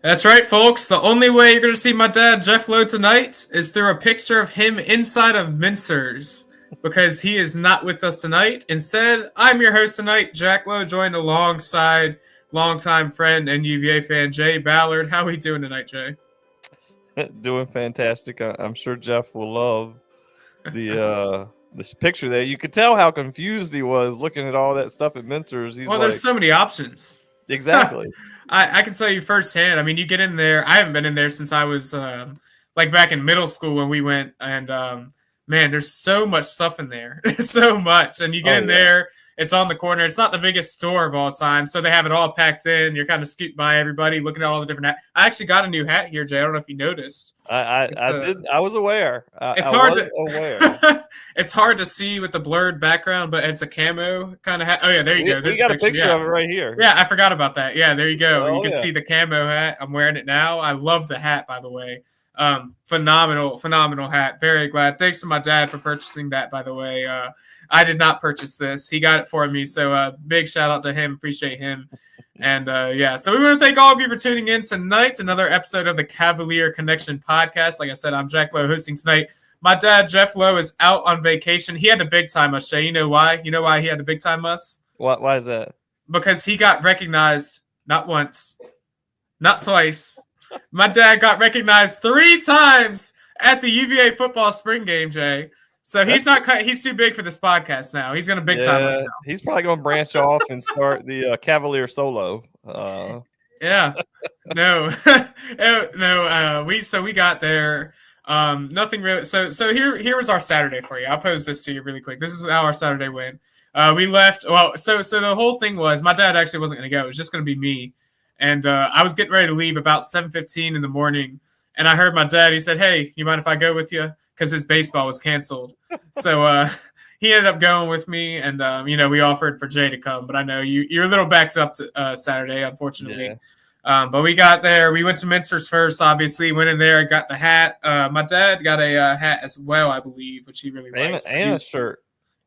That's right, folks. The only way you're going to see my dad, Jeff Lowe, tonight is through a picture of him inside of Mincers because he is not with us tonight. Instead, I'm your host tonight, Jack Lowe, joined alongside longtime friend and UVA fan, Jay Ballard. How are we doing tonight, Jay? Doing fantastic. I'm sure Jeff will love the this picture there. You could tell how confused he was looking at all that stuff at Mincers. There's so many options. Exactly. I can tell you firsthand. I mean, you get in there. I haven't been in there since I was like back in middle school when we went. And man, there's so much stuff in there. So much. And you get in there. It's on the corner. It's not the biggest store of all time. So they have it all packed in. You're kind of scooped by everybody, looking at all the different hats. I actually got a new hat here, Jay. I don't know if you noticed. I did. I was aware. It's hard to see with the blurred background, but it's a camo kind of hat. Oh, yeah, there you go. We got a picture of it right here. Yeah, I forgot about that. Yeah, there you go. You can see the camo hat. I'm wearing it now. I love the hat, by the way. Phenomenal hat. Very glad. Thanks to my dad for purchasing that, by the way. I did not purchase this. He got it for me. So big shout out to him. Appreciate him. And so we want to thank all of you for tuning in tonight. Another episode of the Cavalier Connection podcast. Like I said, I'm Jack Lowe hosting tonight. My dad, Jeff Lowe, is out on vacation. He had to big time us, Shay. You know why? You know why he had to big time us? Why is that? Because he got recognized not once, not twice. My dad got recognized 3 times at the UVA football spring game, Jay. So he's too big for this podcast now. He's going to big time us now. He's probably going to branch off and start the Cavalier solo. Yeah. No. We got there. Nothing really. So here was our Saturday for you. I'll pose this to you really quick. This is how our Saturday went. We left. Well, so the whole thing was my dad actually wasn't going to go. It was just going to be me. And I was getting ready to leave about 7:15 in the morning. And I heard my dad. He said, "Hey, you mind if I go with you?" Because his baseball was canceled. So he ended up going with me. And, we offered for Jay to come. But I know you're a little backed up to Saturday, unfortunately. Yeah. But we got there. We went to Mincers first, obviously. Went in there, got the hat. My dad got a hat as well, I believe, which he really likes. And a shirt.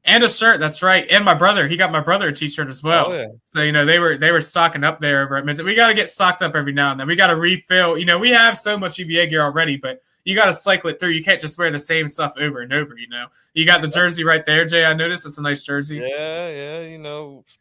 And a shirt, that's right. And my brother, he got my brother a T-shirt as well. Oh, yeah. So, they were stocking up there over at Mincers. We got to get stocked up every now and then. We got to refill. We have so much UVA gear already, but you got to cycle it through. You can't just wear the same stuff over and over, You got the jersey right there, Jay. I noticed it's a nice jersey. Yeah,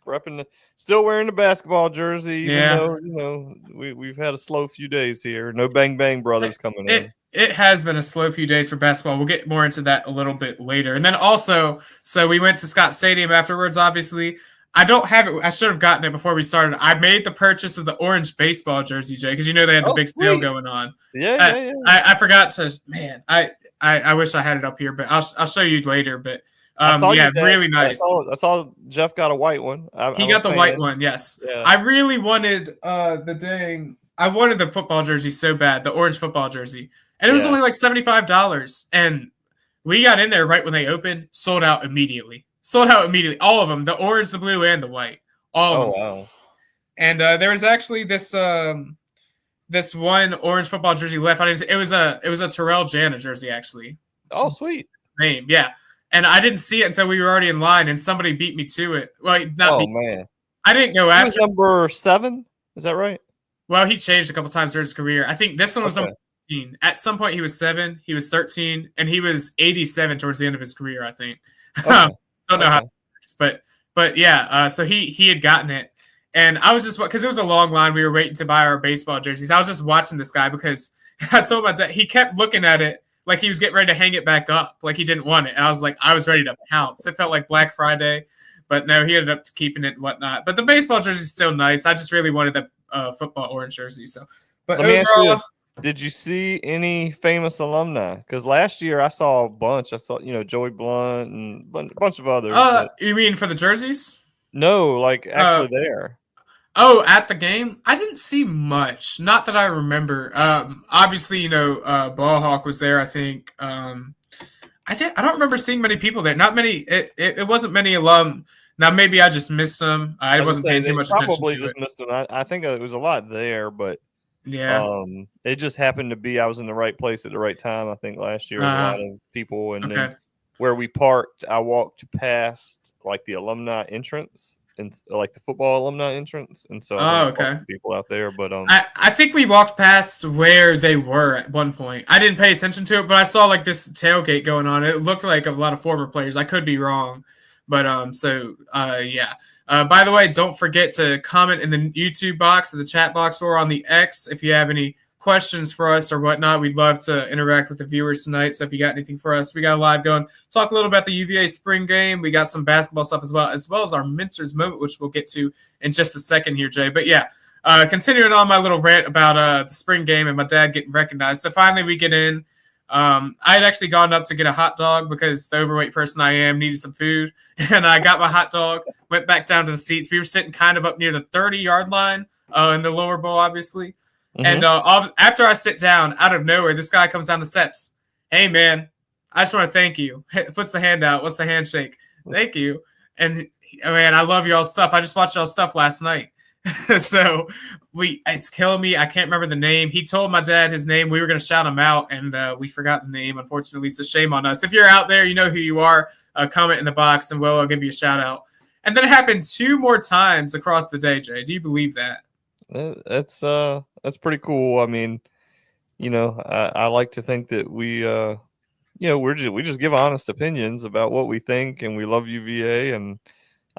repping still wearing the basketball jersey, even though, we've had a slow few days here. No Bang Bang Brothers coming in. It has been a slow few days for basketball. We'll get more into that a little bit later. And then also, so we went to Scott Stadium afterwards, obviously. I don't have it. I should have gotten it before we started. I made the purchase of the orange baseball jersey, Jay, because they had the big sale going on. Yeah. I forgot to, man, I wish I had it up here, but I'll show you later. But really nice. I saw Jeff got a white one. He got the white one, yes. Yeah. I really wanted I wanted the football jersey so bad, the orange football jersey. And it was only like $75. And we got in there right when they opened, sold out immediately. All of them, the orange, the blue, and the white. All of them. Wow. And there was actually this one orange football jersey left. It was a Terrell Jana jersey, actually. Oh, sweet. Name, yeah. And I didn't see it until we were already in line, and somebody beat me to it. Well, man. I didn't go after. He was number 7? Is that right? Well, he changed a couple times during his career. I think this one was number 13. At some point, he was 7. He was 13, and he was 87 towards the end of his career, I think. Okay. Don't know how it works, but yeah. So he had gotten it, and I was just because it was a long line. We were waiting to buy our baseball jerseys. I was just watching this guy because I told my dad he kept looking at it like he was getting ready to hang it back up, like he didn't want it. And I was like, I was ready to pounce. It felt like Black Friday, but no, he ended up keeping it and whatnot. But the baseball jersey is so nice. I just really wanted the football orange jersy. So, but let me ask you this. Did you see any famous alumni? Because last year I saw a bunch. I saw, Joey Blunt and a bunch of others. You mean for the jerseys? No, like actually there. Oh, at the game? I didn't see much. Not that I remember. Obviously, Ball Hawk was there, I think. I don't remember seeing many people there. Not many. It wasn't many alum. Now, maybe I just missed some. I wasn't paying too much attention to it. Probably just missed them. I think it was a lot there, but yeah. It just happened to be I was in the right place at the right time. I think last year, a lot of people, and then where we parked, I walked past like the alumni entrance, and like the football alumni entrance, and so I Oh, think okay. people out there. But I think we walked past where they were at one point. I didn't pay attention to it, but I saw like this tailgate going on. It looked like a lot of former players. I could be wrong, but yeah. By the way, don't forget to comment in the YouTube box, in the chat box, or on the X if you have any questions for us or whatnot. We'd love to interact with the viewers tonight. So if you got anything for us, we got a live going. Talk a little about the UVA spring game. We got some basketball stuff as well as our Minster's moment, which we'll get to in just a second here, Jay. But yeah, continuing on my little rant about the spring game and my dad getting recognized. So finally we get in. I had actually gone up to get a hot dog because the overweight person I am needed some food. And I got my hot dog, went back down to the seats. We were sitting kind of up near the 30-yard line in the lower bowl, obviously. Mm-hmm. And after I sit down, out of nowhere, this guy comes down the steps. Hey, man, I just want to thank you. Puts the hand out. What's the handshake? Thank you. And, man, I love y'all's stuff. I just watched y'all's stuff last night. So it's killing me. I can't remember the name. He told my dad his name. We were going to shout him out, and we forgot the name, unfortunately. So shame on us. If you're out there, you know who you are. Comment in the box, and I'll give you a shout out. And then it happened 2 more times across the day, Jay. Do you believe that? That's pretty cool. I mean, I like to think that we we just give honest opinions about what we think, and we love UVA, and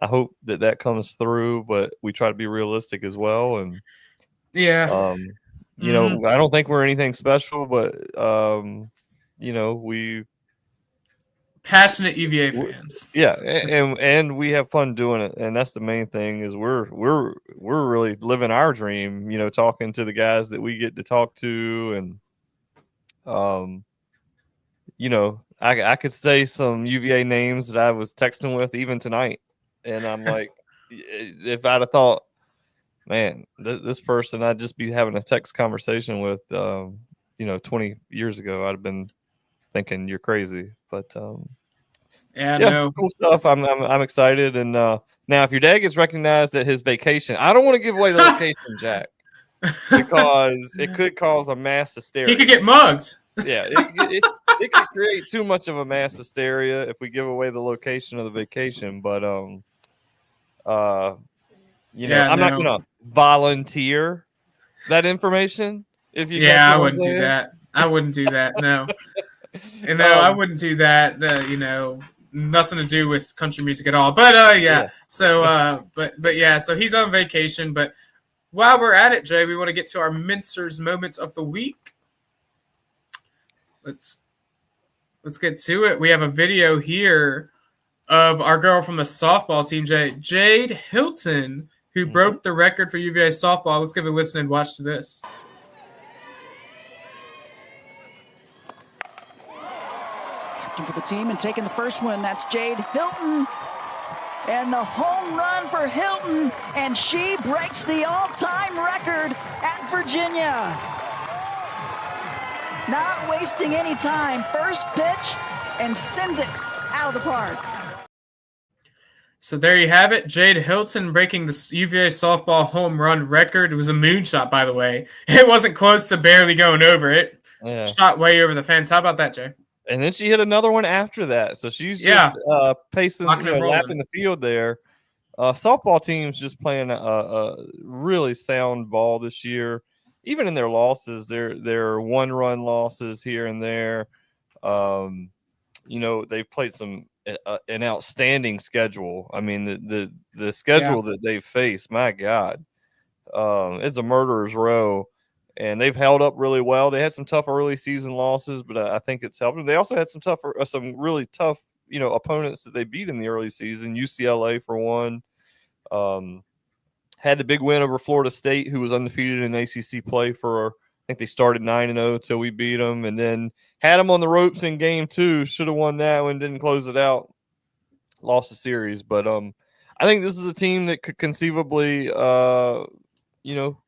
I hope that comes through, but we try to be realistic as well. And yeah, I don't think we're anything special, but we passionate UVA fans. Yeah, and we have fun doing it, and that's the main thing. Is we're really living our dream. Talking to the guys that we get to talk to, and I could say some UVA names that I was texting with even tonight, and I'm like, if I'd have thought, man, this person I'd just be having a text conversation with, 20 years ago, I'd have been thinking you're crazy, but no, cool stuff. I'm excited, and now if your dad gets recognized at his vacation, I don't want to give away the location, Jack, because it could cause a mass hysteria. He could get mugged. Yeah, it could create too much of a mass hysteria if we give away the location of the vacation. But I'm not gonna volunteer that information. If you I wouldn't do that. I wouldn't do that. No. I wouldn't do that. Nothing to do with country music at all. But yeah. So but yeah. So he's on vacation. But while we're at it, Jay, we want to get to our Minster's moments of the week. Let's get to it. We have a video here of our girl from the softball team, Jade Hilton, who broke the record for UVA softball. Let's give a listen and watch to this. For the team and taking the first one, that's Jade Hilton, and the home run for Hilton, and she breaks the all-time record at Virginia. Not wasting any time, first pitch, and sends it out of the park. So there you have it, Jade Hilton breaking the UVA softball home run record. It was a moonshot, by the way. It wasn't close to barely going over it. Yeah. Shot way over the fence. How about that, Jay? And then she hit another one after that. So she's just pacing, lapping the field there. Softball team's just playing a really sound ball this year. Even in their losses, they're one-run losses here and there. They've played an outstanding schedule. I mean, the schedule that they've faced, my God, it's a murderer's row. And they've held up really well. They had some tough early season losses, but I think it's helped them. They also had some really tough, opponents that they beat in the early season. UCLA for one, had the big win over Florida State, who was undefeated in ACC play for, I think they started 9-0 till we beat them, and then had them on the ropes in game 2. Should have won that one, didn't close it out, lost the series. But I think this is a team that could conceivably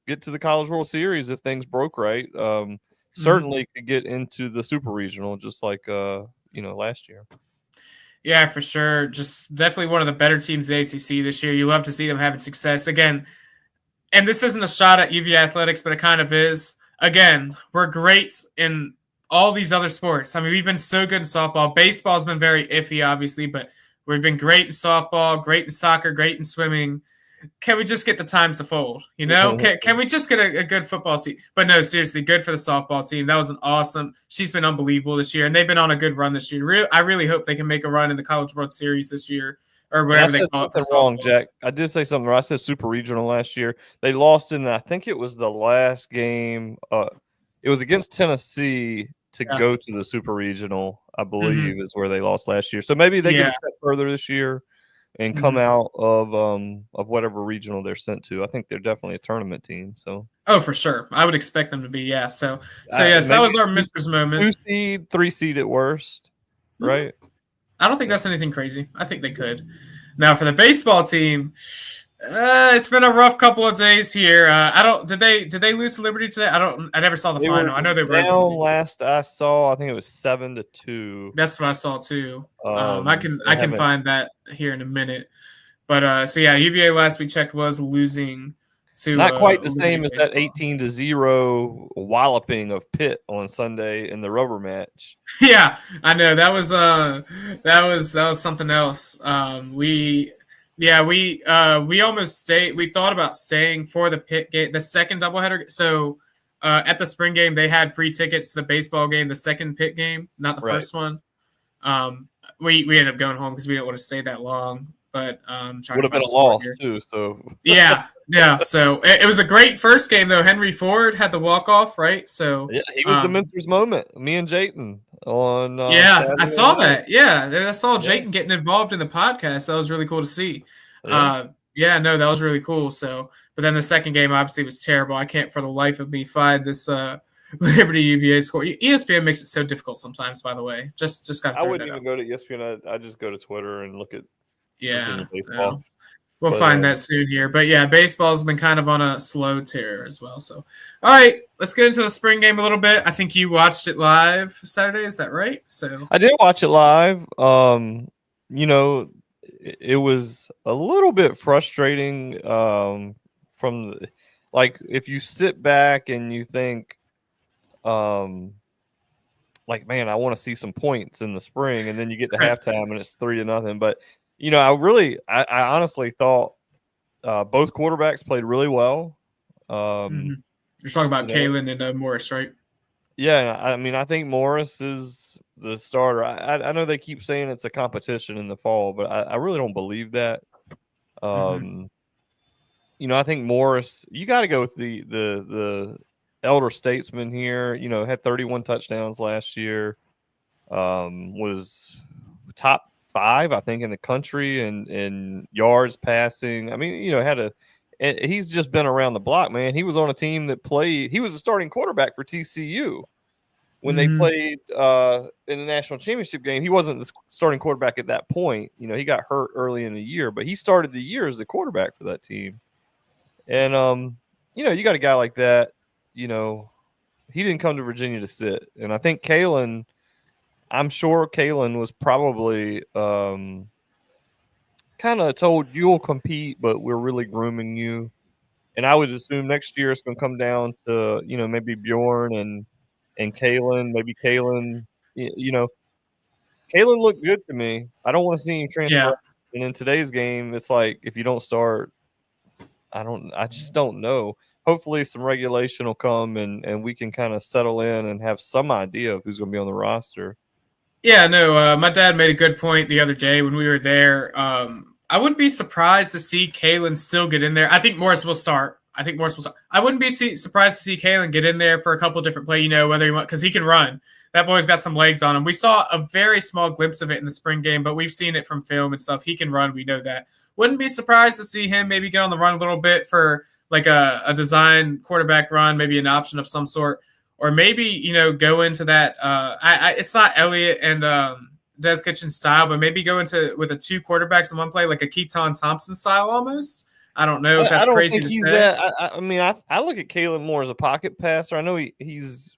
get to the College World Series if things broke right. Certainly could get into the Super Regional just like last year. Yeah, for sure. Just definitely one of the better teams in the ACC this year. You love to see them having success. Again, and this isn't a shot at UVA athletics, but it kind of is. Again, we're great in all these other sports. I mean, we've been so good in softball. Baseball's been very iffy, obviously, but We've been great in softball, great in soccer, great in swimming. Can we just get the times to fold? You know, can we just get a good football team? But no, seriously, good for the softball team. That was an awesome. She's been unbelievable this year, and they've been on a good run this year. I really hope they can make a run in the College World Series this year, or whatever they call it. Something wrong, Jack. I did say something wrong. I said Super Regional last year. They lost in, I think it was the last game. It was against Tennessee to go to the Super Regional, I believe, is where they lost last year. So maybe they get a step further this year and come out of whatever regional they're sent to. I think they're definitely a tournament team. So for sure, I would expect them to be. Yeah. So yes, that was our mentors moment. 2 seed, 3 seed at worst, right? I don't think that's anything crazy. I think they could. Now for the baseball team, it's been a rough couple of days here. Did they lose to Liberty today? I never saw the final. I know they were down last I saw. I think it was 7-2. That's what I saw too. I can find that here in a minute. But UVA last we checked was losing to not quite the same Liberty as baseball. that 18-0 walloping of Pitt on Sunday in the rubber match. Yeah, I know that was something else. We almost stayed. We thought about staying for the Pitt game, the second doubleheader. So at the spring game, they had free tickets to the baseball game, the second Pitt game, not the first one. We ended up going home because we didn't want to stay that long. But would have been a loss too. So yeah. So it was a great first game though. Henry Ford had the walk off, right? So yeah, he was the mentors moment. Me and Jayton on. Saturday I saw that. Yeah, I saw Jayton getting involved in the podcast. That was really cool to see. That was really cool. So, but then the second game obviously was terrible. I can't for the life of me find this Liberty UVA score. ESPN makes it so difficult sometimes. By the way, just got. I wouldn't even go to ESPN. I just go to Twitter and look at. Baseball. We'll find that soon here. But yeah, baseball's been kind of on a slow tear as well. So, all right, let's get into the spring game a little bit. I think you watched it live Saturday. Is that right? So I did watch it live. It was a little bit frustrating if you sit back and you think, man, I want to see some points in the spring, and then you get to halftime and it's 3-0. But I honestly thought both quarterbacks played really well. You're talking about Kalen and Morris, right? Yeah, I mean, I think Morris is the starter. I know they keep saying it's a competition in the fall, but I really don't believe that. I think Morris, you got to go with the elder statesman here. Had 31 touchdowns last year, was top 5, I think, in the country and yards passing. I mean, he's just been around the block, man. He was on a team that played. He was a starting quarterback for TCU when they played in the national championship game. He wasn't the starting quarterback at that point. He got hurt early in the year, but he started the year as the quarterback for that team. And you got a guy like that. He didn't come to Virginia to sit, and I think Kalen. I'm sure Kalen was probably kind of told you'll compete, but we're really grooming you. And I would assume next year it's going to come down to, maybe Bjorn and Kalen, maybe Kalen, Kalen looked good to me. I don't want to see him transfer. Yeah. And in today's game, it's like, if you don't start, I just don't know. Hopefully some regulation will come and we can kind of settle in and have some idea of who's going to be on the roster. Yeah, no, my dad made a good point the other day when we were there. I wouldn't be surprised to see Kalen still get in there. I think Morris will start. I wouldn't be surprised to see Kalen get in there for a couple different plays, whether he wants, because he can run. That boy's got some legs on him. We saw a very small glimpse of it in the spring game, but we've seen it from film and stuff. He can run. We know that. Wouldn't be surprised to see him maybe get on the run a little bit for like a design quarterback run, maybe an option of some sort. Or maybe, go into that. It's not Elliott and Des Kitchen style, but maybe go into with 2 quarterbacks in one play, like a Keaton Thompson style almost. I don't know if that's crazy to say. I look at Kalen more as a pocket passer. I know he's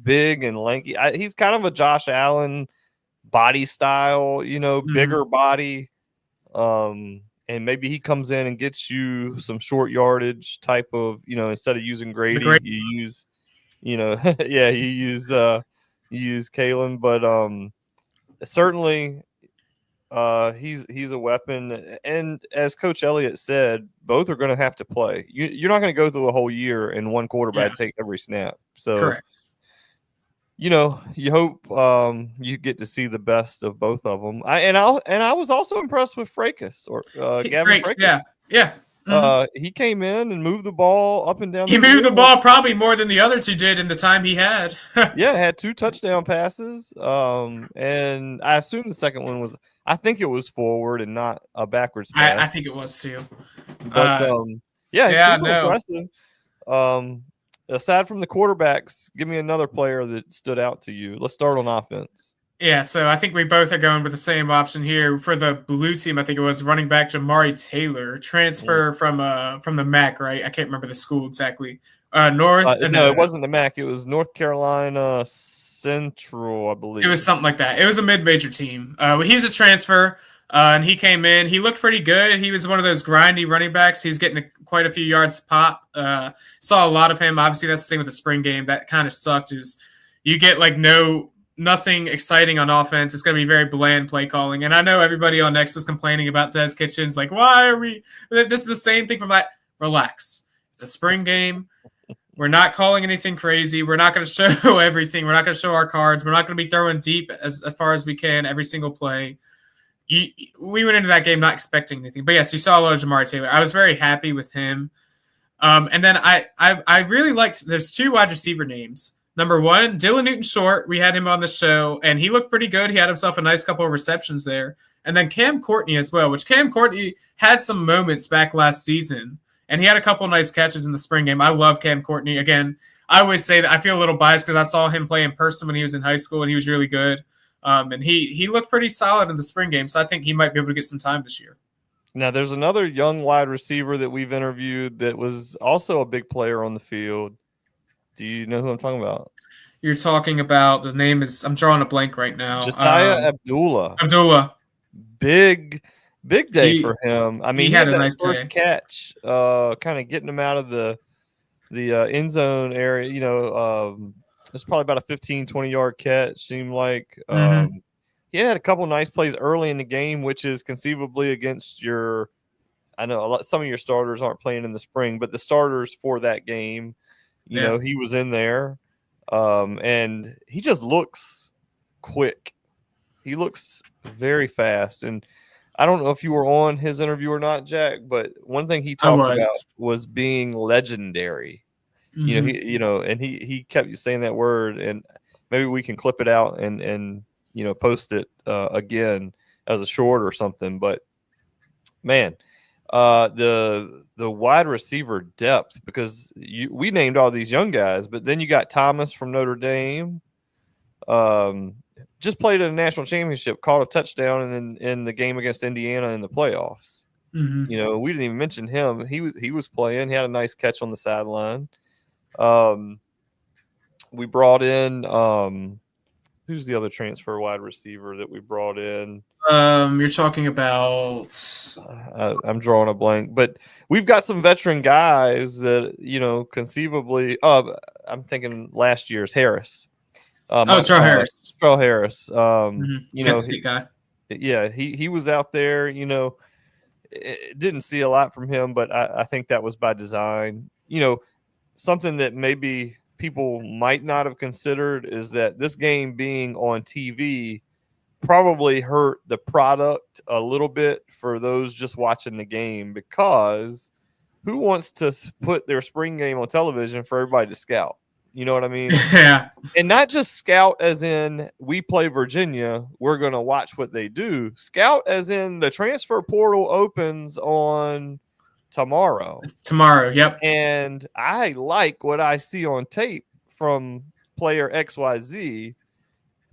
big and lanky. He's kind of a Josh Allen body style, bigger body. And maybe he comes in and gets you some short yardage type of, instead of using Grady, you use. You use Kalen, but certainly He's a weapon, and as Coach Elliott said, both are going to have to play. You're not going to go through a whole year and one quarterback take every snap. So correct. You hope you get to see the best of both of them. I was also impressed with Frakes Gavin Frakes. Yeah. He came in and moved the ball up and down. He moved the ball probably more than the other two did in the time he had. Yeah, had 2 touchdown passes. And I assume the second one was, I think it was forward and not a backwards pass. I think it was too. But impressive. Aside from the quarterbacks, give me another player that stood out to you. Let's start on offense. Yeah, so I think we both are going with the same option here. For the blue team, I think it was running back Jamari Taylor, transfer from the MAC, right? I can't remember the school exactly. No, it wasn't the MAC. It was North Carolina Central, I believe. It was something like that. It was a mid-major team. He was a transfer, and he came in. He looked pretty good. He was one of those grindy running backs. He's getting quite a few yards pop. Saw a lot of him. Obviously, that's the thing with the spring game. That kind of sucked is you get like nothing exciting on offense. It's going to be very bland play calling. And I know everybody on Next was complaining about Des Kitchens. Like, why are we – this is the same thing from that. Relax. It's a spring game. We're not calling anything crazy. We're not going to show everything. We're not going to show our cards. We're not going to be throwing deep as far as we can every single play. We went into that game not expecting anything. But, yes, you saw a lot of Jamari Taylor. I was very happy with him. And then I really liked – there's 2 wide receiver names. Number 1, Dylan Newton-Short. We had him on the show, and he looked pretty good. He had himself a nice couple of receptions there. And then Cam Courtney as well, which Cam Courtney had some moments back last season, and he had a couple of nice catches in the spring game. I love Cam Courtney. Again, I always say that I feel a little biased because I saw him play in person when he was in high school, and he was really good. And he looked pretty solid in the spring game, so I think he might be able to get some time this year. Now, there's another young wide receiver that we've interviewed that was also a big player on the field. Do you know who I'm talking about? You're talking about the name is I'm drawing a blank right now. Josiah Abdullah. Big day for him. I mean, he had a nice first catch, kind of getting him out of the end zone area. It's probably about a 15, 20-yard catch, seemed like. He had a couple nice plays early in the game, which is conceivably against your – I know some of your starters aren't playing in the spring, but the starters for that game – he was in there, and he just looks quick. He looks very fast, and I don't know if you were on his interview or not, Jack, but one thing he talked about was being legendary. And he kept saying that word, and maybe we can clip it out and post it again as a short or something. But man. The wide receiver depth, because we named all these young guys, but then you got Thomas from Notre Dame, just played at a national championship, caught a touchdown in the game against Indiana in the playoffs. We didn't even mention him. He was playing. He had a nice catch on the sideline. We brought in who's the other transfer wide receiver that we brought in? You're talking about I'm drawing a blank, but we've got some veteran guys that, conceivably, I'm thinking last year's Harris. Charles Harris. Charles Harris. Kent State guy. Yeah, he was out there, didn't see a lot from him, but I think that was by design. Something that maybe people might not have considered is that this game being on TV probably hurt the product a little bit for those just watching the game, because who wants to put their spring game on television for everybody to scout? You know what I mean? Yeah. And not just scout as in we play Virginia, we're going to watch what they do. Scout as in the transfer portal opens on tomorrow. Yep. And I like what I see on tape from player XYZ,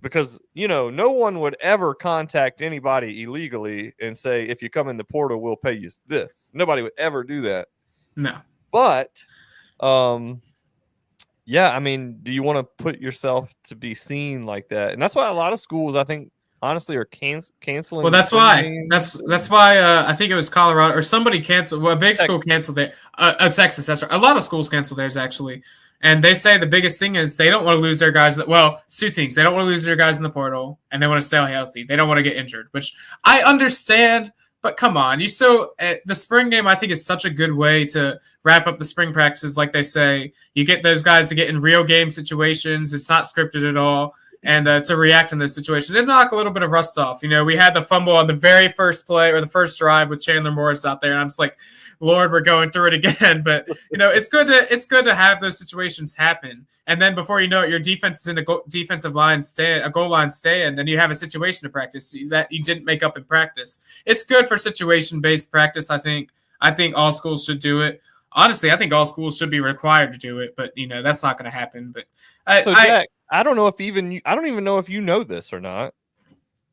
because, no one would ever contact anybody illegally and say, if you come in the portal, we'll pay you this. Nobody would ever do that. No. But, do you want to put yourself to be seen like that? And that's why a lot of schools, I think, honestly are canceling. Well, that's why. That's why I think it was Colorado or somebody canceled. Well, a big school canceled it. Texas. That's right. A lot of schools canceled theirs actually, and they say the biggest thing is they don't want to lose their guys. Well, two things: they don't want to lose their guys in the portal, and they want to stay healthy. They don't want to get injured, which I understand. But come on, you still the spring game. I think is such a good way to wrap up the spring practices, like they say. You get those guys to get in real game situations. It's not scripted at all. And to react in those situations and knock a little bit of rust off. You know, we had the fumble on the very first play or the first drive with Chandler Morris out there, and I'm just like, Lord, we're going through it again. But you know, it's good to have those situations happen. And then before you know it, your defense is in a defensive line stand, a goal line stand, and you have a situation to practice that you didn't make up in practice. It's good for situation-based practice. I think all schools should do it. Honestly, I think all schools should be required to do it, but you know that's not going to happen. But Jack, I don't even know if you know this or not,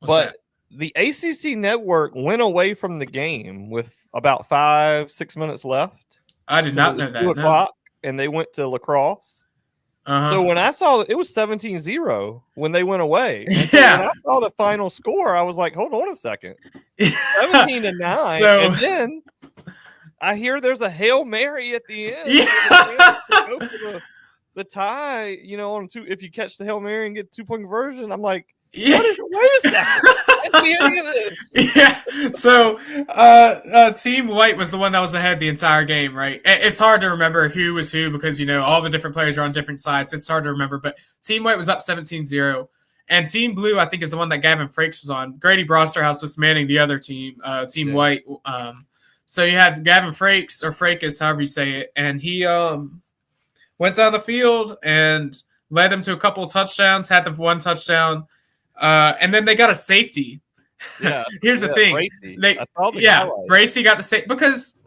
but the ACC network went away from the game with about 5-6 minutes left. I did not know that. 2 o'clock, and they went to lacrosse. So when I saw it was 17-0 when they went away. And so when I saw the final score, I was like, hold on a second. 17-9. And then I hear there's a Hail Mary at the end. To go for the tie, you know, on 2. If you catch the Hail Mary and get 2-point conversion, I'm like, wait a second. That's the end of this. Yeah. So Team White was the one that was ahead the entire game, right? It's hard to remember who was who because, you know, all the different players are on different sides. It's hard to remember, but Team White was up 17-0. And Team Blue, I think, is the one that Gavin Frakes was on. Grady Brosterhouse was manning the other team, Team White. So you had Gavin Frakes, or Frakes, however you say it, and he went down the field and led them to a couple of touchdowns, had the 1 touchdown, and then they got a safety. Yeah, Here's the thing. Bracey. Bracey got the safety because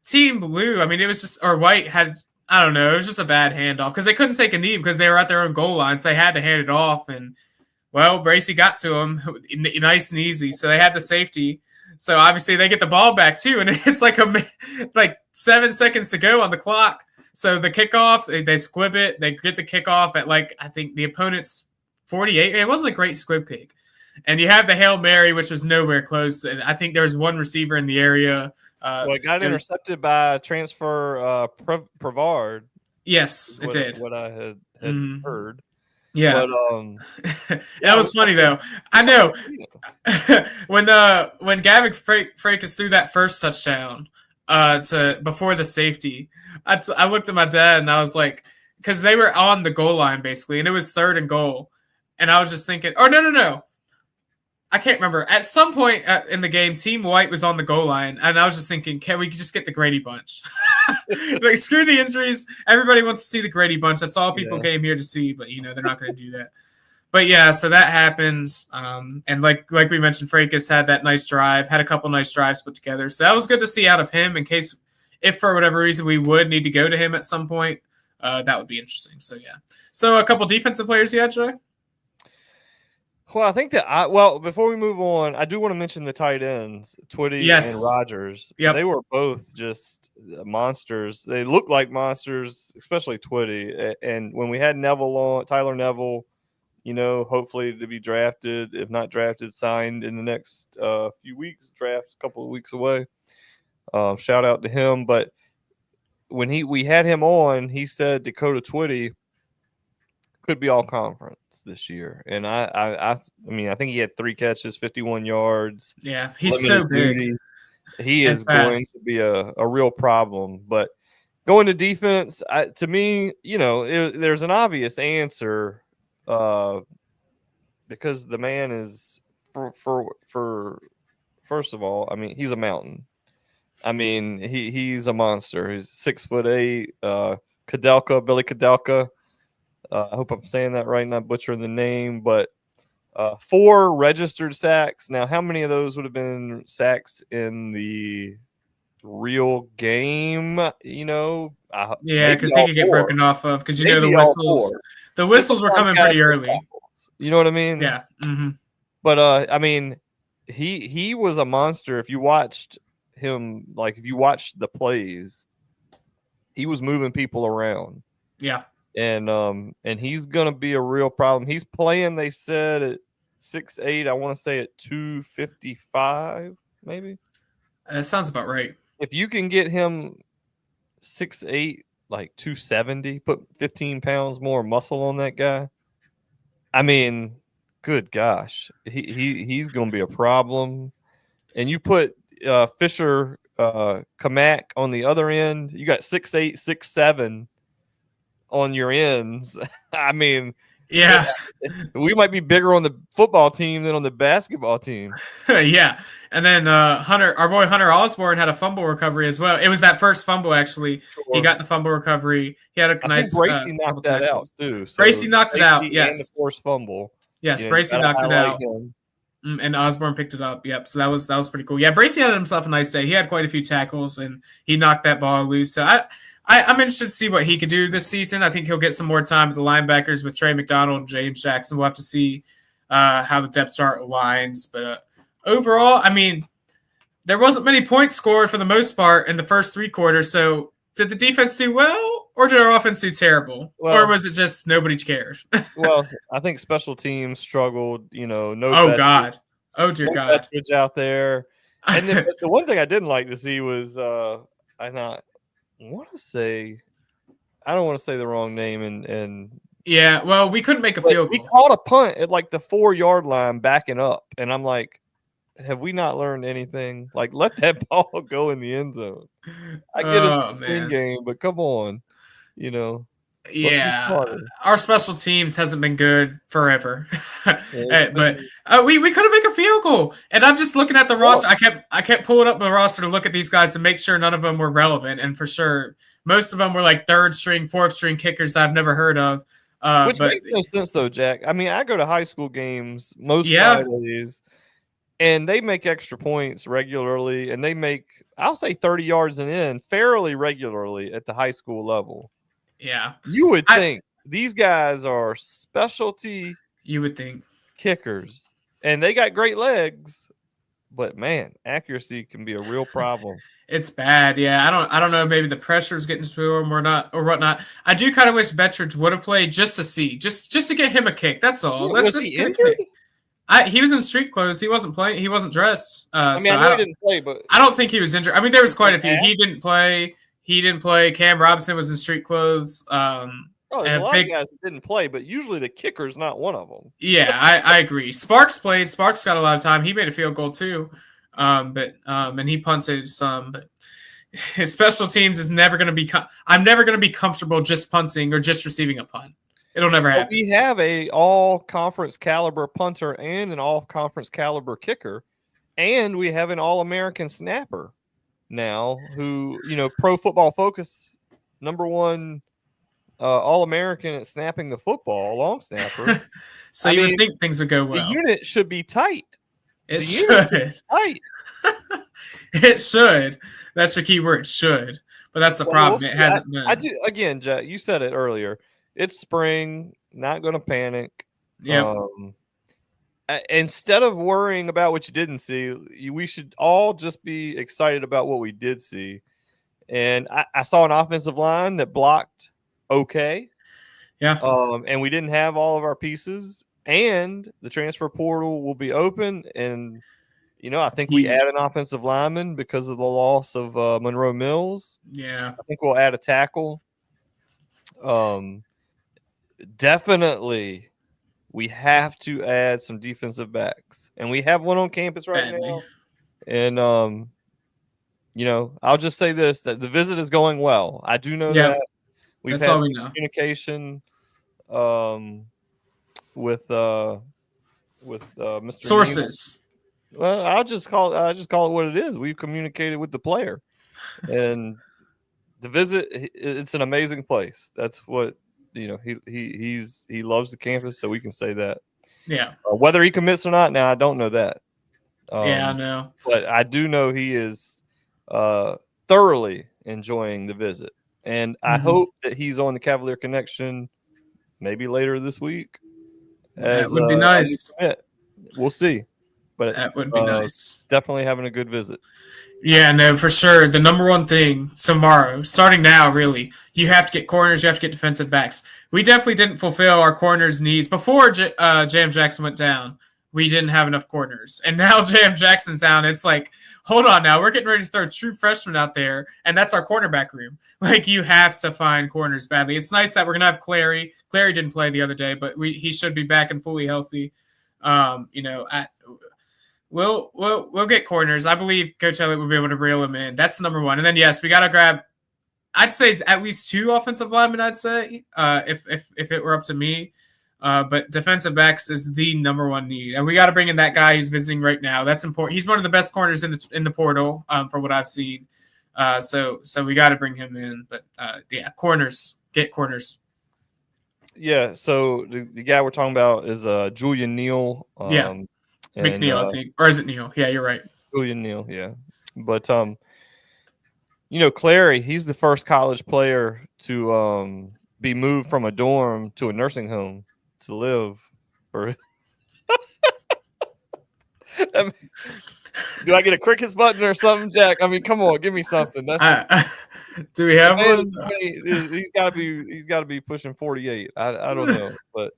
Team Blue, I mean, it was just, or White had, I don't know, it was just a bad handoff because they couldn't take a knee because they were at their own goal line, so they had to hand it off, and, well, Bracey got to him nice and easy, so they had the safety. So obviously they get the ball back too, and it's like 7 seconds to go on the clock. So the kickoff, they squib it. They get the kickoff at I think the opponent's 48. It wasn't a great squib kick. And you have the Hail Mary, which was nowhere close. I think there was one receiver in the area. It got intercepted by transfer Prevard. It did. What I had heard. Yeah, but, that was funny though. I know when Gavin Frakes threw that first touchdown before the safety, I looked at my dad and I was like, because they were on the goal line basically, and it was 3rd and goal, and I was just thinking, no, I can't remember. At some point in the game, Team White was on the goal line, and I was just thinking, can we just get the Grady Bunch? Like, screw the injuries. Everybody wants to see the Grady Bunch. That's all people came here to see, but, you know, they're not going to do that. But, yeah, so that happens. And like we mentioned, Frakes had that nice drive, had a couple nice drives put together. So that was good to see out of him in case, if for whatever reason we would need to go to him at some point, that would be interesting. So, yeah. So a couple defensive players you had, Joe? Well, I think that before we move on, I do want to mention the tight ends, Twitty and Rogers. Yep. They were both just monsters. They looked like monsters, especially Twitty. And when we had Neville on, Tyler Neville, you know, hopefully to be drafted, if not drafted, signed in the next few weeks. Draft's a couple of weeks away. Shout out to him. But when we had him on, he said Dakota Twitty could be all conference this year. And I mean, I think he had 3 catches, 51 yards. Yeah, he's so big. Duty. He is going to be a real problem. But going to defense, to me, you know, there's an obvious answer because the man is for first of all, I mean, he's a mountain. I mean, he's a monster. He's 6'8". Koudelka, Billy Koudelka. I hope I'm saying that right, not butchering the name, but 4 registered sacks. Now, how many of those would have been sacks in the real game? You know, because he could get broken off of because you know the whistles. The whistles were coming pretty early. You know what I mean? Yeah. Mm-hmm. But I mean, he was a monster. If you watched him, like if you watched the plays, he was moving people around. Yeah. And he's gonna be a real problem. He's playing, they said, at 6'8", I want to say at 255, maybe. That sounds about right. If you can get him 6'8", like 270, put 15 pounds more muscle on that guy. I mean, good gosh, he's going to be a problem. And you put Fisher Kamak on the other end. You got 6'8", 6'7" on your ends. I mean, yeah, we might be bigger on the football team than on the basketball team. Yeah. And then our boy Hunter Osborne had a fumble recovery as well. It was that first fumble, actually. Sure. He got the fumble recovery. He had a nice Bracey knocked that out, too. So Bracey knocked it out, yes. And the forced fumble. Yes, Bracey knocked it out. And Osborne picked it up. Yep. So that was pretty cool. Yeah, Bracey had himself a nice day. He had quite a few tackles, and he knocked that ball loose. So I'm interested to see what he could do this season. I think he'll get some more time with the linebackers with Trey McDonald and James Jackson. We'll have to see how the depth chart aligns. But overall, I mean, there wasn't many points scored for the most part in the first three quarters. So did the defense do well, or did our offense do terrible? Or was it just nobody cared? Well, I think special teams struggled. No. Oh, God. Oh, dear God. Out there. And then, the one thing I didn't like to see was I don't want to say the wrong name and yeah, well, we couldn't make a field goal. We caught a punt at like the 4-yard line backing up, and I'm like, have we not learned anything? Like, let that ball go in the end zone. I get it's a spring game, but come on, Yeah, our special teams hasn't been good forever, but we couldn't make a field goal. And I'm just looking at the roster. I kept pulling up the roster to look at these guys to make sure none of them were relevant, and for sure, most of them were like third string, fourth string kickers that I've never heard of. Which makes no sense though, Jack. I mean, I go to high school games most Fridays, and they make extra points regularly, and they make, I'll say, 30 yards and in fairly regularly at the high school level. Yeah. You would think these guys are specialty kickers, and they got great legs, but man, accuracy can be a real problem. It's bad. Yeah. I don't know. Maybe the pressure's getting to him or whatnot. I do kind of wish Bettridge would have played just to see, just to get him a kick. That's all. Yeah, Let's just get a kick. He was in street clothes. He wasn't playing. He wasn't dressed. I know he didn't play, but I don't think he was injured. I mean, there was quite a few. He didn't play. Cam Robinson was in street clothes. There's a lot of guys that didn't play, but usually the kicker's not one of them. Yeah, I agree. Sparks played. Sparks got a lot of time. He made a field goal too, and he punted some. But his special teams is never going to be. I'm never going to be comfortable just punting or just receiving a punt. It'll never happen. We have a all-conference caliber punter and an all-conference caliber kicker, and we have an all-American snapper now who, Pro Football Focus #1 all-American at snapping the football, long snapper. So you would think things would go well. The unit should be tight. It should. Tight. It should. That's the key word, should. But that's the problem. It hasn't been. Again, Jack, you said it earlier. It's spring. Not going to panic. Yeah. Instead of worrying about what you didn't see, we should all just be excited about what we did see. And I saw an offensive line that blocked okay. Yeah. And we didn't have all of our pieces. And the transfer portal will be open. And, I think we add an offensive lineman because of the loss of Monroe Mills. Yeah. I think we'll add a tackle. Definitely. We have to add some defensive backs, and we have one on campus right now. And, I'll just say this, that the visit is going well. I do know that. We've had communication with Mr. Sources. Neiman. Well, I'll just call it what it is. We've communicated with the player, and the visit, it's an amazing place. That's what, he loves the campus, so we can say that. Yeah. Whether he commits or not, now I don't know that. I know. But I do know he is thoroughly enjoying the visit. And I hope that he's on the Cavalier Connection maybe later this week. That would be nice. We'll see. But that would be nice. Definitely having a good visit. Yeah, no, for sure. The number one thing tomorrow, starting now, really, you have to get corners, you have to get defensive backs. We definitely didn't fulfill our corners' needs before James Jackson went down. we didn't have enough corners. And now J.M. Jackson's down. It's like, hold on now. We're getting ready to throw true freshmen out there, and that's our cornerback room. Like, you have to find corners badly. It's nice that we're going to have Clary. Clary didn't play the other day, but he should be back and fully healthy. We'll get corners. I believe Coach Elliott will be able to reel him in. That's the number one. And then, yes, we got to grab, I'd say, at least 2 offensive linemen, I'd say, if it were up to me. But defensive backs is the number one need, and we got to bring in that guy who's visiting right now. That's important. He's one of the best corners in the portal, from what I've seen. So we got to bring him in. But corners, get corners. Yeah. So the guy we're talking about is Julian Neal. McNeil, I think, or is it Neal? Yeah, you're right. Julian Neal. Yeah, but Clary, he's the first college player to be moved from a dorm to a nursing home to live. Or do I get a crickets button or something, Jack? I mean, come on, give me something. That's do we have one? He's got to be pushing 48. I don't know, but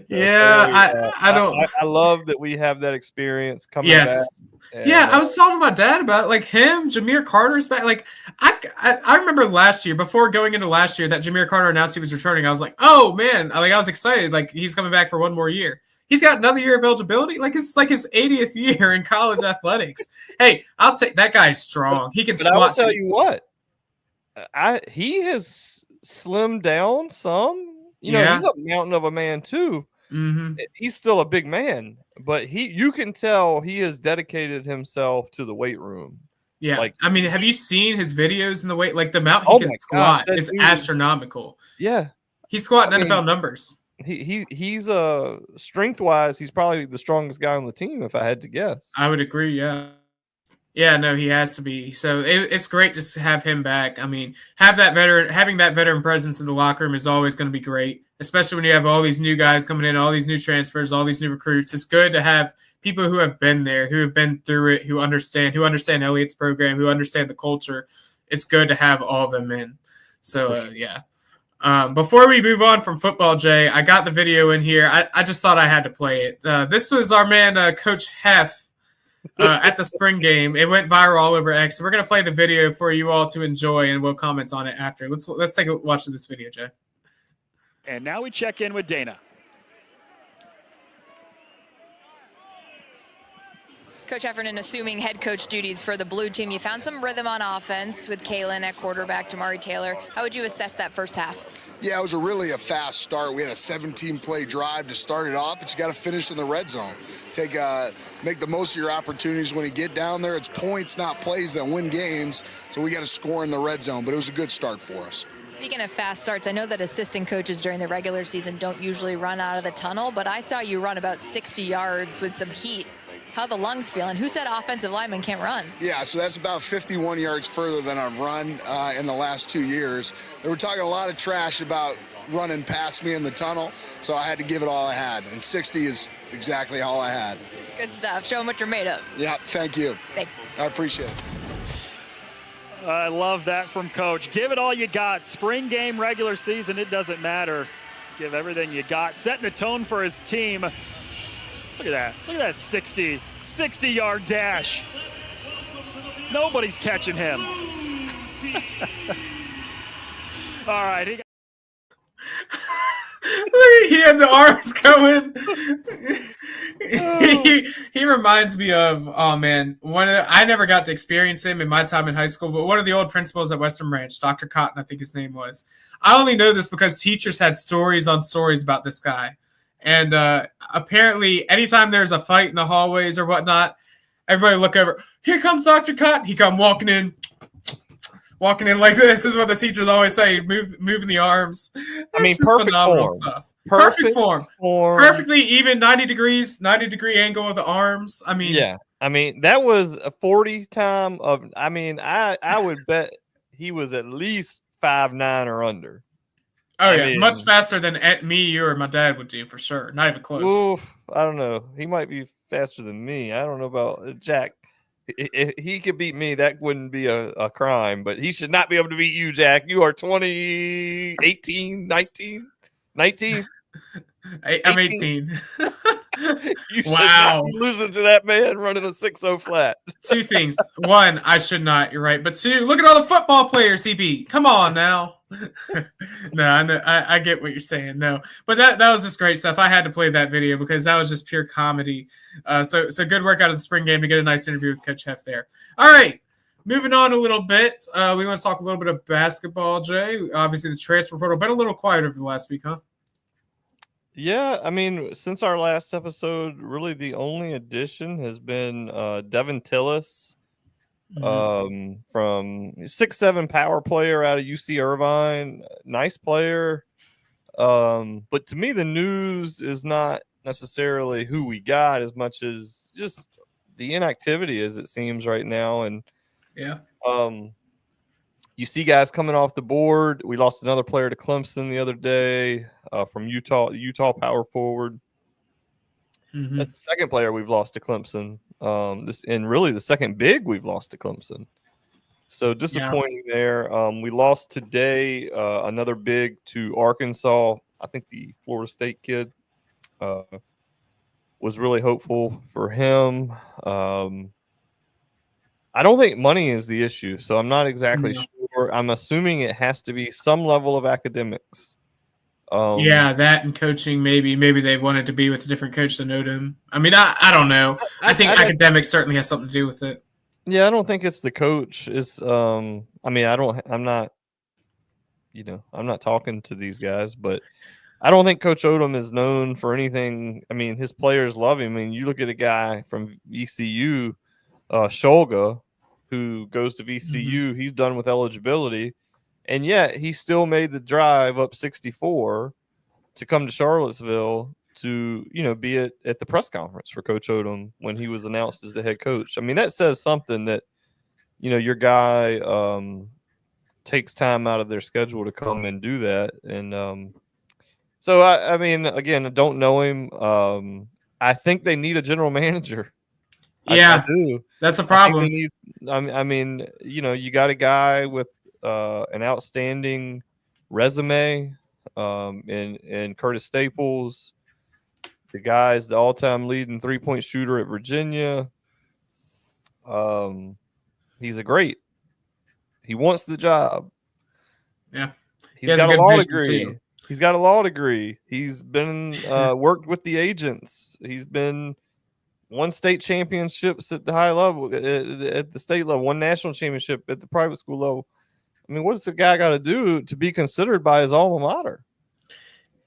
yeah, I don't. I love that we have that experience coming back. And, I was talking to my dad about it. Like him, Jameer Carter's back. Like I remember last year, before going into last year, that Jameer Carter announced he was returning. I was like, oh man, I was excited. Like he's coming back for one more year. He's got another year of eligibility. Like it's like his 80th year in college athletics. Hey, I'll say that guy's strong. He can squat. I will tell you what, he has slimmed down some. He's a mountain of a man too. Mm-hmm. He's still a big man, but you can tell he has dedicated himself to the weight room. Yeah, like, I mean, have you seen his videos in the weight? Like the amount he can squat is astronomical. Yeah, he's squatting NFL numbers. He's strength wise, he's probably the strongest guy on the team, if I had to guess. I would agree. Yeah, no, he has to be. So it's great just to have him back. I mean, having that veteran presence in the locker room is always going to be great, especially when you have all these new guys coming in, all these new transfers, all these new recruits. It's good to have people who have been there, who have been through it, who understand Elliott's program, who understand the culture. It's good to have all of them in. So, before we move on from football, Jay, I got the video in here. I just thought I had to play it. This was our man, Coach Heff. At the spring game. It went viral all over X. So we're going to play the video for you all to enjoy, and we'll comment on it after. Let's take a watch of this video, Jay. And now we check in with Dana. Coach Heffernan assuming head coach duties for the blue team. You found some rhythm on offense with Kalen at quarterback, Jamari Taylor. How would you assess that first half? Yeah, it was really a fast start. We had a 17-play drive to start it off, but you got to finish in the red zone. Make the most of your opportunities when you get down there. It's points, not plays, that win games. So we got to score in the red zone, but it was a good start for us. Speaking of fast starts, I know that assistant coaches during the regular season don't usually run out of the tunnel, but I saw you run about 60 yards with some heat. How are the lungs feeling? Who said offensive linemen can't run? Yeah, so that's about 51 yards further than I've run in the last 2 years. They were talking a lot of trash about running past me in the tunnel, so I had to give it all I had, and 60 is exactly all I had. Good stuff. Show them what you're made of. Yeah, thank you. Thanks. I appreciate it. I love that from Coach. Give it all you got. Spring game, regular season, it doesn't matter. Give everything you got. Setting the tone for his team. Look at that. Look at that 60-yard dash. Nobody's catching him. All right. He had the arms going. He reminds me of, oh man, I never got to experience him in my time in high school, but one of the old principals at Western Ranch, Dr. Cotton, I think his name was. I only know this because teachers had stories on stories about this guy. And apparently, anytime there's a fight in the hallways or whatnot, everybody look over. Here comes Dr. Cotton. He come walking in like this. This is what the teachers always say. Moving the arms. That's perfect phenomenal form. stuff. Perfect form. Perfectly even 90-degree angle of the arms. I mean, yeah. I mean, that was a 40 time of. I mean, I would bet he was at least 5'9" or under. Oh, yeah, much faster than me, you, or my dad would do, for sure. Not even close. Oof, I don't know. He might be faster than me. I don't know about Jack. If he could beat me, that wouldn't be a crime, but he should not be able to beat you, Jack. You are 19? I'm 18. You should Wow. not be losing to that man running a 6-0 flat. Two things. One, I should not. You're right. But two, look at all the football players he beat. Come on now. No, I know, I get what you're saying. No, but that was just great stuff. I had to play that video because that was just pure comedy. So good work out of the spring game to get a nice interview with Coach Heff there. All right. Moving on a little bit, we want to talk a little bit of basketball, Jay. Obviously, the transfer portal been a little quiet over the last week, huh? Yeah, I mean, since our last episode, really the only addition has been Devin Tillis, from 6'7" power player out of UC Irvine. Nice player. But to me, the news is not necessarily who we got as much as just the inactivity as it seems right now. And yeah, you see guys coming off the board. We lost another player to Clemson the other day from Utah power forward. That's the second player we've lost to Clemson. And really the second big we've lost to Clemson. So disappointing there. We lost today another big to Arkansas. I think the Florida State kid was really hopeful for him. I don't think money is the issue, so I'm not exactly sure. I'm assuming it has to be some level of academics. That and coaching, maybe they wanted to be with a different coach than Odom. I mean, I don't know. I think academics certainly has something to do with it. Yeah, I don't think it's the coach. It's I'm not talking to these guys, but I don't think Coach Odom is known for anything. I mean, his players love him. I mean, you look at a guy from ECU, Shulga, who goes to VCU, he's done with eligibility, and yet he still made the drive up 64 to come to Charlottesville to, be at the press conference for Coach Odom when he was announced as the head coach. I mean, that says something that, your guy takes time out of their schedule to come and do that. And so, I mean, again, I don't know him. I think they need a general manager. Yeah, I do. That's a problem. You got a guy with an outstanding resume in Curtis Staples. The guy's the all-time leading three-point shooter at Virginia. He's he wants the job. Yeah. He's got a law degree. He's got a law degree. He's been worked with the agents. He's been won state championships at the high level, at the state level, won national championship at the private school level. I mean, what's the guy got to do to be considered by his alma mater?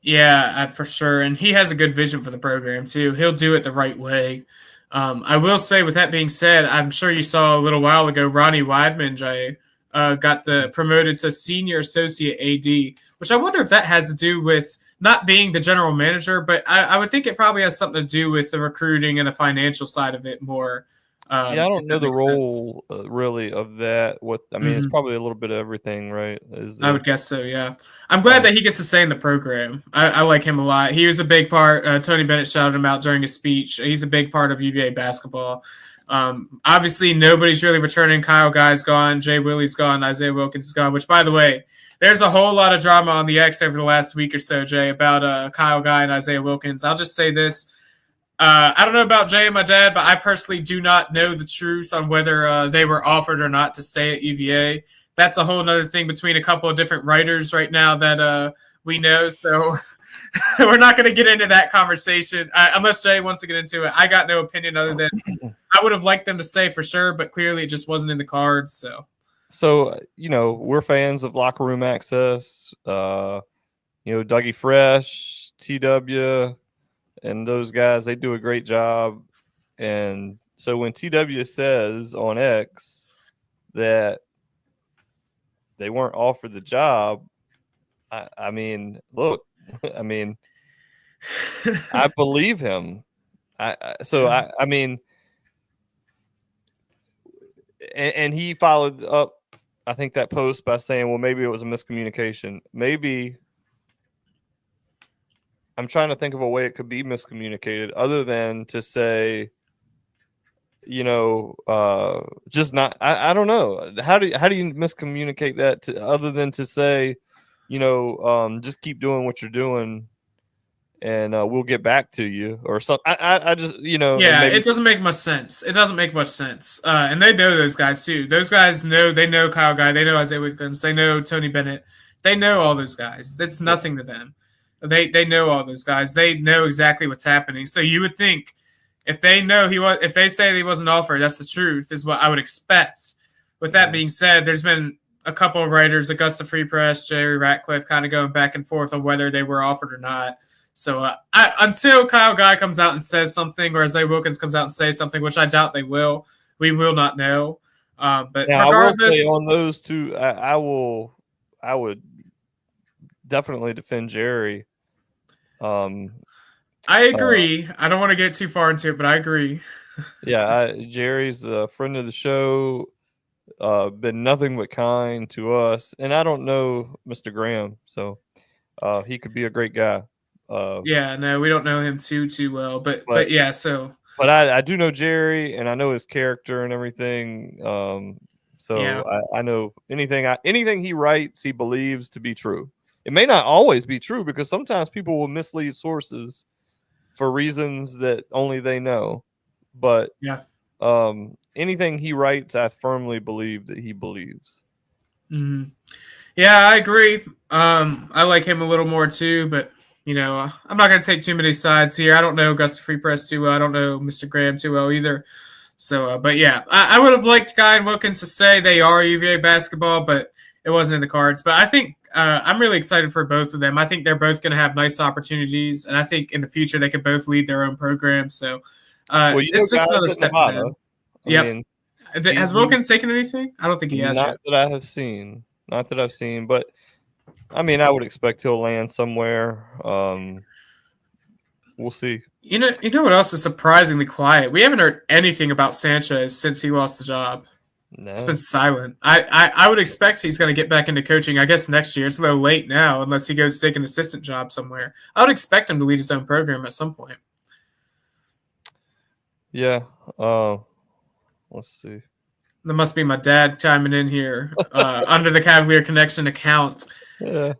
Yeah, for sure. And he has a good vision for the program, too. He'll do it the right way. I will say, with that being said, I'm sure you saw a little while ago, Ronnie Weidman, Jay, got promoted to senior associate AD, which I wonder if that has to do with not being the general manager, but I would think it probably has something to do with the recruiting and the financial side of it more. I don't know the role really of that. It's probably a little bit of everything, right? I would guess so, yeah. I'm glad that he gets to stay in the program. I like him a lot. He was a big part. Tony Bennett shouted him out during his speech. He's a big part of UVA basketball. Obviously, nobody's really returning. Kyle Guy's gone. Jay Willie's gone. Isaiah Wilkins is gone, which, by the way, there's a whole lot of drama on the X over the last week or so, Jay, about Kyle Guy and Isaiah Wilkins. I'll just say this. I don't know about Jay and my dad, but I personally do not know the truth on whether they were offered or not to stay at UVA. That's a whole other thing between a couple of different writers right now that we know. So we're not going to get into that conversation unless Jay wants to get into it. I got no opinion other than I would have liked them to stay for sure, but clearly it just wasn't in the cards. So, we're fans of locker room access, Dougie Fresh, TW, and those guys, they do a great job. And so when TW says on X that they weren't offered the job, I mean, I believe him. And he followed up, I think, that post by saying, well, maybe it was a miscommunication. Maybe I'm trying to think of a way it could be miscommunicated other than to say, just not, I don't know. How do you miscommunicate that other than to say, just keep doing what you're doing and we'll get back to you or something. I just, Yeah, it doesn't make much sense. It doesn't make much sense. And they know those guys too. Those guys they know Kyle Guy, they know Isaiah Wiggins, they know Tony Bennett. They know all those guys. That's nothing to them. They know all those guys. They know exactly what's happening. So you would think if they know if they say he wasn't offered, that's the truth, is what I would expect. With that being said, there's been a couple of writers, Augusta Free Press, Jerry Ratcliffe, kind of going back and forth on whether they were offered or not. So until Kyle Guy comes out and says something, or Isaiah Wilkins comes out and says something, which I doubt they will, we will not know. But now, regardless, I will say on those two, I would definitely defend Jerry. I agree. I don't want to get too far into it, but I agree. Yeah, Jerry's a friend of the show. Been nothing but kind to us, and I don't know Mr. Graham, so he could be a great guy. Yeah, no, we don't know him too well, but yeah, so. But I do know Jerry, and I know his character and everything. So yeah. I know anything he writes, he believes to be true. It may not always be true because sometimes people will mislead sources for reasons that only they know. But yeah, anything he writes, I firmly believe that he believes. Mm-hmm. Yeah, I agree. I like him a little more too, but I'm not going to take too many sides here. I don't know Augusta Free Press too well. I don't know Mr. Graham too well either. So, but yeah, I would have liked Guy and Wilkins to stay. They are UVA basketball, but it wasn't in the cards. But I think I'm really excited for both of them. I think they're both going to have nice opportunities, and I think in the future they could both lead their own programs. So it's just another step for them. Yep. Has Wilkins taken anything? I don't think he has. Not that I have seen. Not that I've seen, but I mean, I would expect he'll land somewhere. We'll see. You know what else is surprisingly quiet? We haven't heard anything about Sanchez since he lost the job. No. It's been silent. I would expect he's going to get back into coaching, I guess, next year. It's a little late now, unless he goes to take an assistant job somewhere. I would expect him to lead his own program at some point. Yeah. Let's see. That must be my dad chiming in here under the Cavalier Connection account. Yeah.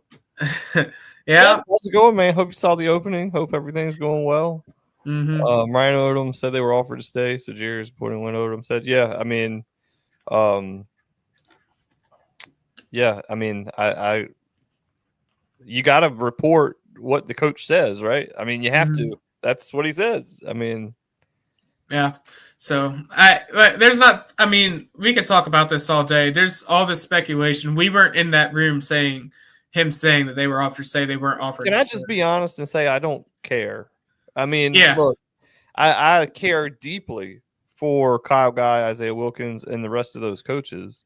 Yeah. How's it going, man? Hope you saw the opening. Hope everything's going well. Mm-hmm. Ryan Odom said they were offered to stay, so Jerry's reporting when Odom said, yeah, I mean, I you got to report what the coach says, right? I mean, you have to. That's what he says. I mean, yeah. So we could talk about this all day. There's all this speculation. We weren't in that room saying that they were offered to say they weren't offered. Can I just be honest and say I don't care? I mean, yeah. Look, I care deeply for Kyle Guy, Isaiah Wilkins, and the rest of those coaches.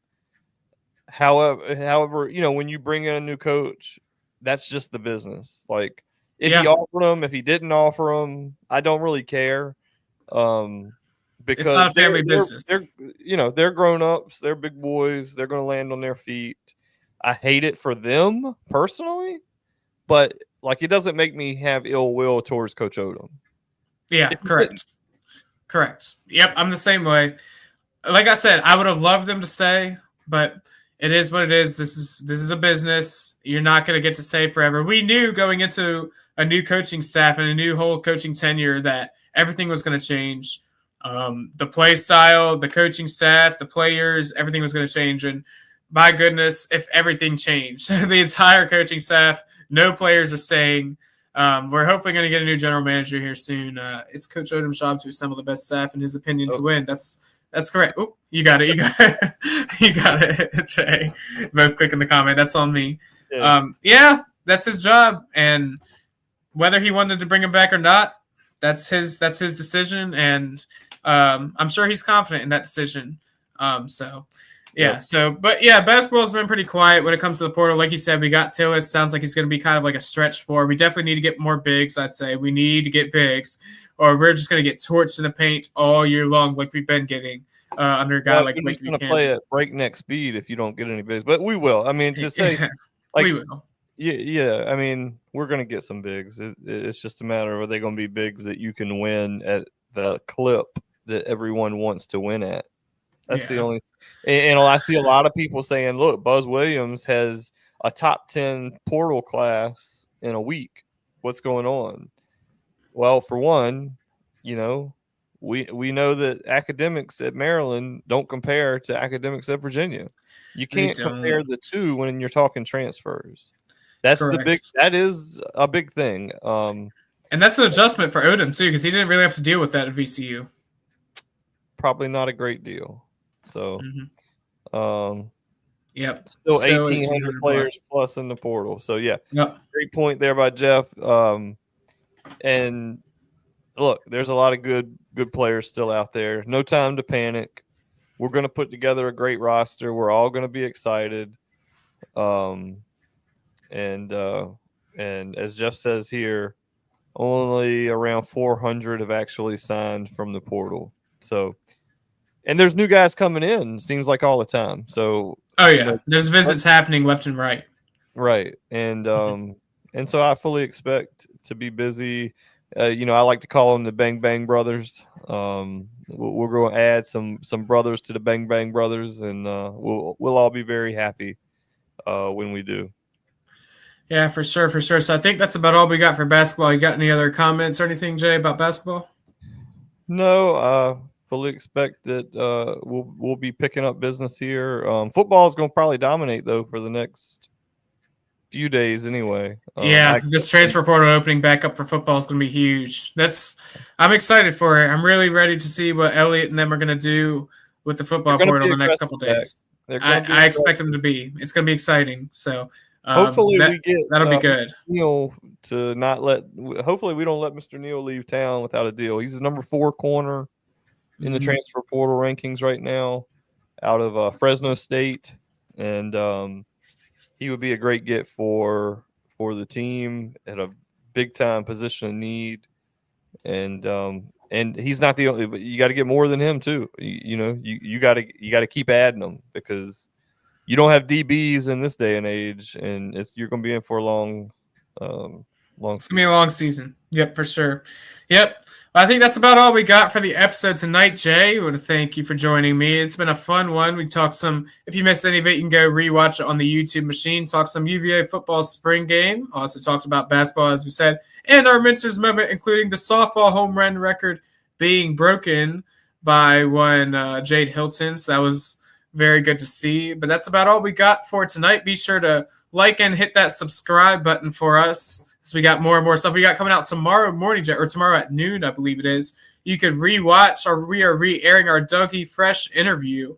However, when you bring in a new coach, that's just the business. Like, if he offered them, if he didn't offer them, I don't really care. Because it's not a family business. They're grown-ups. They're big boys. They're going to land on their feet. I hate it for them personally, but it doesn't make me have ill will towards Coach Odom. Yeah, correct. Yep, I'm the same way. Like I said, I would have loved them to stay, but it is what it is. This is a business. You're not going to get to stay forever. We knew going into a new coaching staff and a new whole coaching tenure that everything was going to change. The play style, the coaching staff, the players, everything was going to change. And my goodness, if everything changed, the entire coaching staff, no players are staying. We're hopefully going to get a new general manager here soon. It's Coach Odom's job to assemble the best staff, in his opinion, to win. That's correct. Oh, you got it. You got it, Jay. Both click in the comment. That's on me. Yeah, that's his job. And whether he wanted to bring him back or not, that's his decision. And I'm sure he's confident in that decision. Basketball's been pretty quiet when it comes to the portal. Like you said, we got Tillis. Sounds like he's going to be kind of like a stretch four. We definitely need to get more bigs, I'd say. We need to get bigs, or we're just going to get torched in the paint all year long like we've been getting under a guy like Blake Buchanan. We're going to play at breakneck speed if you don't get any bigs. But we will. I mean, to say we will. Yeah, I mean, we're going to get some bigs. It's just a matter of are they going to be bigs that you can win at the clip that everyone wants to win at. That's the only – and I see a lot of people saying, look, Buzz Williams has a top 10 portal class in a week. What's going on? Well, for one, we know that academics at Maryland don't compare to academics at Virginia. You can't compare the two when you're talking transfers. That's Correct. that is a big thing. And that's an adjustment for Odom too, because he didn't really have to deal with that at VCU. Probably not a great deal. So, yep. Still 1,800 players plus in the portal. So yeah, Great point there by Jeff. And look, there's a lot of good players still out there. No time to panic. We're going to put together a great roster. We're all going to be excited. And as Jeff says here, only around 400 have actually signed from the portal. So, and there's new guys coming in, seems like all the time. So, there's visits happening left and right. Right. And so I fully expect to be busy. I like to call them the Bang Bang Brothers. We're going to add some brothers to the Bang Bang Brothers, and we'll all be very happy when we do. Yeah, for sure. So I think that's about all we got for basketball. You got any other comments or anything, Jay, about basketball? No, fully expect that we'll be picking up business here. Football is going to probably dominate though for the next few days anyway. This transfer portal opening back up for football is going to be huge. I'm excited for it. I'm really ready to see what Elliott and them are going to do with the football portal the next couple of days. I expect them to be. It's going to be exciting. So hopefully that'll be good. Neal hopefully we don't let Mr. Neal leave town without a deal. He's the number 4 corner in the transfer portal rankings right now out of Fresno State. And he would be a great get for the team at a big time position of need. And he's not the only, but you got to get more than him too. You got to keep adding them because you don't have DBs in this day and age, and you're going to be in for a long season. It's going to be a long season. Yep, for sure. Yep. I think that's about all we got for the episode tonight, Jay. I want to thank you for joining me. It's been a fun one. We talked if you missed any of it, you can go rewatch it on the YouTube machine. Talked some UVA football spring game. Also talked about basketball, as we said, and our mentors moment, including the softball home run record being broken by one Jade Hilton. So that was very good to see. But that's about all we got for tonight. Be sure to like and hit that subscribe button for us. So we got more and more stuff we got coming out tomorrow morning, or tomorrow at noon, I believe it is. You could rewatch, or we are re-airing our Dougie Fresh interview.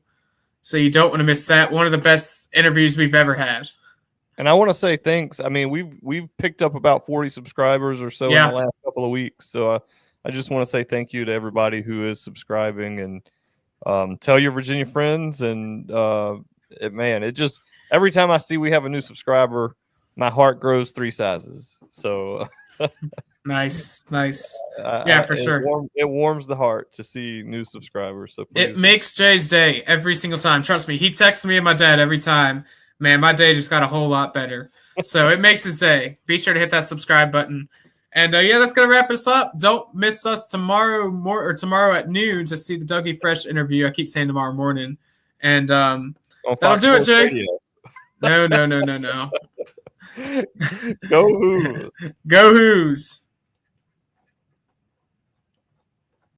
So you don't want to miss that. One of the best interviews we've ever had. And I want to say thanks. I mean, we've picked up about 40 subscribers or so in the last couple of weeks. So I just want to say thank you to everybody who is subscribing, and tell your Virginia friends. And it just every time I see we have a new subscriber, my heart grows 3 sizes. So nice. Yeah, for sure. It warms the heart to see new subscribers. So it makes Jay's day every single time. Trust me, he texts me and my dad every time. Man, my day just got a whole lot better. So it makes his day. Be sure to hit that subscribe button. And that's gonna wrap us up. Don't miss us tomorrow at noon to see the Dougie Fresh interview. I keep saying tomorrow morning, and that'll do it, Jay. Radio. No. Go Hoos. Go Hoos.